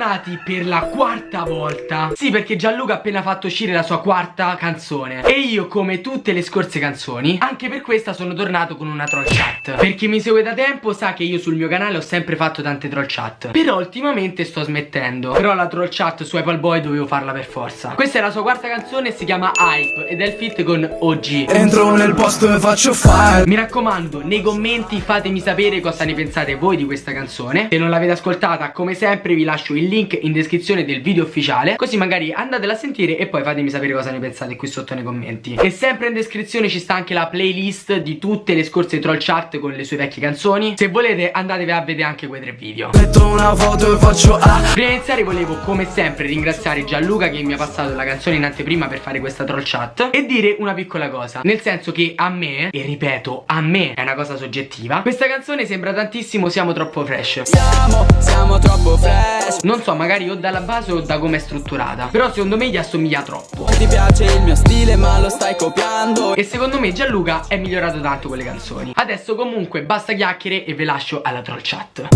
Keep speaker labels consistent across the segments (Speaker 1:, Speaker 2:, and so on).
Speaker 1: tornati per la quarta volta. Sì, perché Gianluca ha appena fatto uscire la sua quarta canzone e io, come tutte le scorse canzoni, anche per questa sono tornato con una troll chat. Per chi mi segue da tempo sa che io sul mio canale ho sempre fatto tante troll chat, però ultimamente sto smettendo. Però la troll chat su Apple Boy dovevo farla per forza. Questa è la sua quarta canzone e si chiama Hype ed è il feat con OG.
Speaker 2: Entro nel posto e faccio fare.
Speaker 1: Mi raccomando, nei commenti fatemi sapere cosa ne pensate voi di questa canzone. Se non l'avete ascoltata, come sempre vi lascio il link in descrizione del video ufficiale, così magari andatela a sentire e poi fatemi sapere cosa ne pensate qui sotto nei commenti. E sempre in descrizione ci sta anche la playlist di tutte le scorse troll chat con le sue vecchie canzoni. Se volete andatevi a vedere anche quei 3 video.
Speaker 2: Metto una foto e faccio
Speaker 1: Prima di iniziare volevo come sempre ringraziare Gianluca che mi ha passato la canzone in anteprima per fare questa troll chat e dire una piccola cosa, nel senso che a me, e ripeto a me, è una cosa soggettiva, questa canzone sembra tantissimo Siamo troppo fresh.
Speaker 2: Siamo troppo fresh.
Speaker 1: Non so, magari o dalla base o da come è strutturata, però secondo me gli assomiglia troppo.
Speaker 2: Ti piace il mio stile ma lo stai copiando.
Speaker 1: E secondo me Gianluca è migliorato tanto con le canzoni. Adesso comunque basta chiacchiere e ve lascio alla troll chat.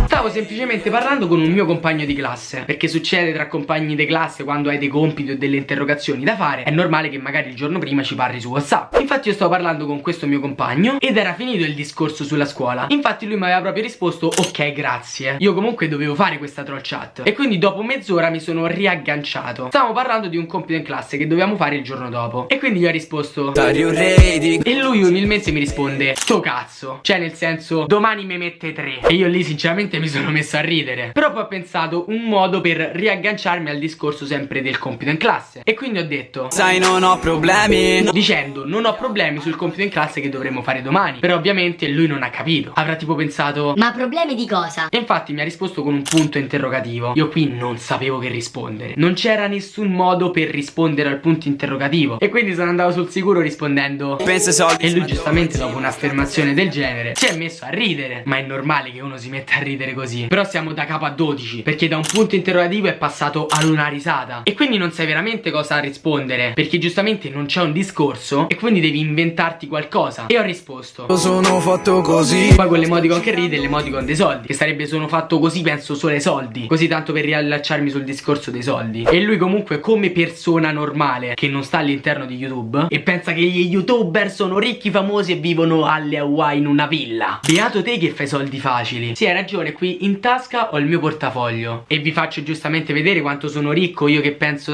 Speaker 1: Stavo semplicemente parlando con un mio compagno di classe, perché succede tra compagni di classe quando hai dei compiti o delle interrogazioni da fare, è normale che magari il giorno prima ci parli su WhatsApp. Infatti io stavo parlando con questo mio compagno ed era finito il discorso sulla scuola. Infatti lui mi aveva proprio risposto ok grazie. Io comunque dovevo fare questa troll chat e quindi dopo mezz'ora mi sono riagganciato. Stavamo parlando di un compito in classe che dovevamo fare il giorno dopo e quindi gli ho risposto
Speaker 2: Are you ready?
Speaker 1: e lui umilmente mi risponde sto cazzo, cioè nel senso domani mi mette 3. E io lì sinceramente mi sono messo a ridere, però poi ho pensato un modo per riagganciarmi al discorso sempre del compito in classe e quindi ho detto
Speaker 2: Sai non ho problemi.
Speaker 1: dicendo non ho problemi sul compito in classe che dovremo fare domani. Però ovviamente lui non ha capito, avrà tipo pensato
Speaker 3: ma problemi di cosa?
Speaker 1: e infatti mi ha risposto con un punto interrogativo. Io qui non sapevo che rispondere, non c'era nessun modo per rispondere al punto interrogativo e quindi sono andato sul sicuro rispondendo
Speaker 2: Pensa ai soldi.
Speaker 1: e lui giustamente dopo un'affermazione del genere si è messo a ridere. Ma è normale che uno si metta a ridere così. Però siamo da capo a 12 perché da un punto interrogativo è passato ad una risata e quindi non sai veramente cosa rispondere, perché giustamente non c'è un discorso e quindi devi inventarti qualcosa. E ho risposto
Speaker 2: Sono fatto così.
Speaker 1: poi con l'emoticon che ride e l'emoticon dei soldi, che sarebbe sono fatto così penso solo ai soldi, così tanto per riallacciarmi sul discorso dei soldi. E lui comunque come persona normale che non sta all'interno di YouTube e pensa che gli youtuber sono ricchi, famosi e vivono alle Hawaii in una villa. Beato te che fai soldi facili. Sì, hai ragione, qui in tasca ho il mio portafoglio e vi faccio giustamente vedere quanto sono ricco io che penso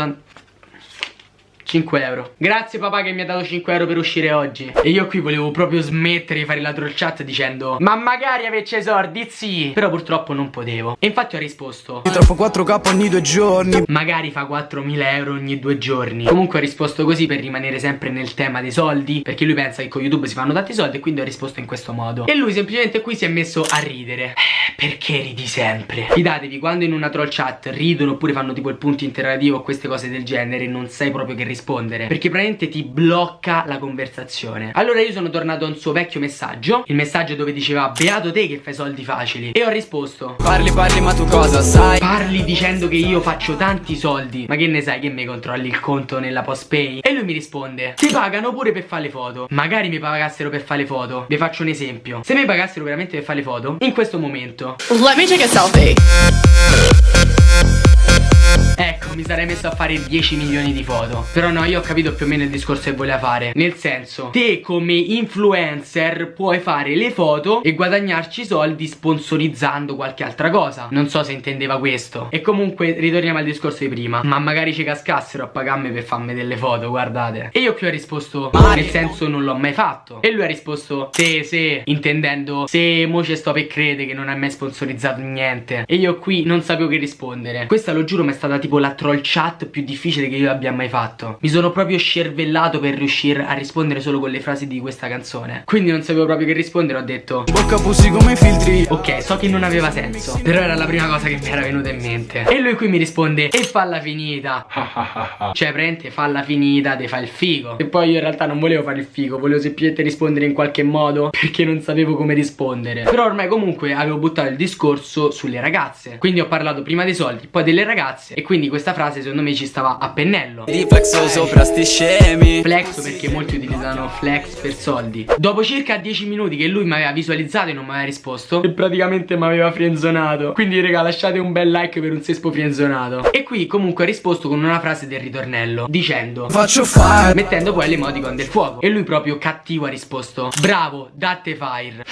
Speaker 1: 5 euro. Grazie papà che mi ha dato 5 euro per uscire oggi. E io qui volevo proprio smettere di fare la troll chat dicendo ma magari avesse soldi sì. Però purtroppo non potevo. E infatti ho risposto
Speaker 2: Troppo 4K ogni 2 giorni.
Speaker 1: magari fa 4.000 euro ogni 2 giorni. Comunque ho risposto così per rimanere sempre nel tema dei soldi, perché lui pensa che con YouTube si fanno tanti soldi e quindi ho risposto in questo modo. E lui semplicemente qui si è messo a ridere. Perché ridi sempre? Fidatevi, quando in una troll chat ridono oppure fanno tipo il punto interrogativo o queste cose del genere, non sai proprio che rispondere, perché praticamente ti blocca la conversazione. Allora io sono tornato a un suo vecchio messaggio, il messaggio dove diceva beato te che fai soldi facili, e ho risposto
Speaker 2: Parli ma tu cosa sai?
Speaker 1: parli dicendo che io faccio tanti soldi, ma che ne sai che mi controlli il conto nella postpay? E lui mi risponde ti pagano pure per fare le foto. Magari mi pagassero per fare le foto. Vi faccio un esempio: se mi pagassero veramente per fare le foto, in questo momento
Speaker 4: Let me take a selfie.
Speaker 1: ecco, mi sarei messo a fare 10 milioni di foto. Però no, io ho capito più o meno il discorso che voleva fare. Nel senso, te come influencer puoi fare le foto e guadagnarci soldi sponsorizzando qualche altra cosa. Non so se intendeva questo. E comunque ritorniamo al discorso di prima. Ma magari ci cascassero a pagarmi per farmi delle foto, guardate. E io qui ho risposto nel senso non l'ho mai fatto. E lui ha risposto se, intendendo se mo ci sto per credere che non hai mai sponsorizzato niente. E io qui non sapevo che rispondere. Questa lo giuro mi è stata tipo la troll chat più difficile che io abbia mai fatto. Mi sono proprio scervellato per riuscire a rispondere solo con le frasi di questa canzone. Quindi non sapevo proprio che rispondere. Ho detto
Speaker 2: Bocca pussi come filtri.
Speaker 1: ok, so che non aveva senso, però era la prima cosa che mi era venuta in mente. E lui qui mi risponde e falla finita. Cioè praticamente falla finita, te fa il figo. E poi io in realtà non volevo fare il figo, volevo semplicemente rispondere in qualche modo, perché non sapevo come rispondere. Però ormai comunque avevo buttato il discorso sulle ragazze, quindi ho parlato prima dei soldi, poi delle ragazze, e quindi quindi questa frase secondo me ci stava a pennello.
Speaker 2: Di flexo sopra sti scemi.
Speaker 1: Flex perché molti utilizzano flex per soldi. Dopo circa 10 minuti che lui mi aveva visualizzato e non mi aveva risposto, e praticamente mi aveva friendzonato. Quindi raga, lasciate un bel like per un sespo friendzonato. E qui comunque ha risposto con una frase del ritornello, dicendo
Speaker 2: Faccio fare.
Speaker 1: mettendo poi l'emoticon del fuoco. E lui proprio cattivo ha risposto: bravo, datte fire.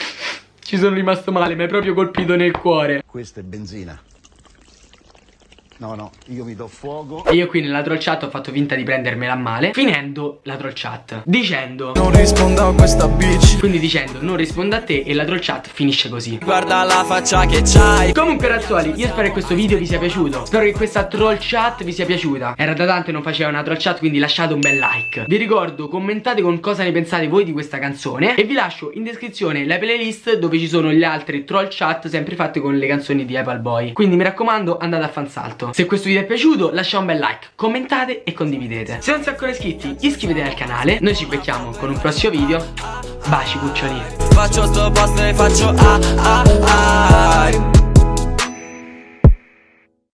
Speaker 1: Ci sono rimasto male, mi hai proprio colpito nel cuore.
Speaker 3: Questa è benzina. No, io mi do fuoco.
Speaker 1: E io qui nella troll chat ho fatto finta di prendermela a male, finendo la troll chat dicendo
Speaker 2: Non rispondo a questa bitch.
Speaker 1: quindi dicendo non rispondo a te, e la troll chat finisce così.
Speaker 2: Guarda la faccia che c'hai.
Speaker 1: Comunque ragazzuoli, io spero che questo video vi sia piaciuto. Spero che questa troll chat vi sia piaciuta. Era da tanto che non faceva una troll chat, quindi lasciate un bel like. Vi ricordo, commentate con cosa ne pensate voi di questa canzone. E vi lascio in descrizione la playlist dove ci sono gli altri troll chat sempre fatte con le canzoni di Apple Boy. Quindi mi raccomando, andate a fansalto. Se questo video è piaciuto lasciate un bel like, commentate e condividete. Se non siete ancora iscritti iscrivetevi al canale. Noi ci becchiamo con un prossimo video. Baci cuccioli.
Speaker 2: Faccio sto posto e faccio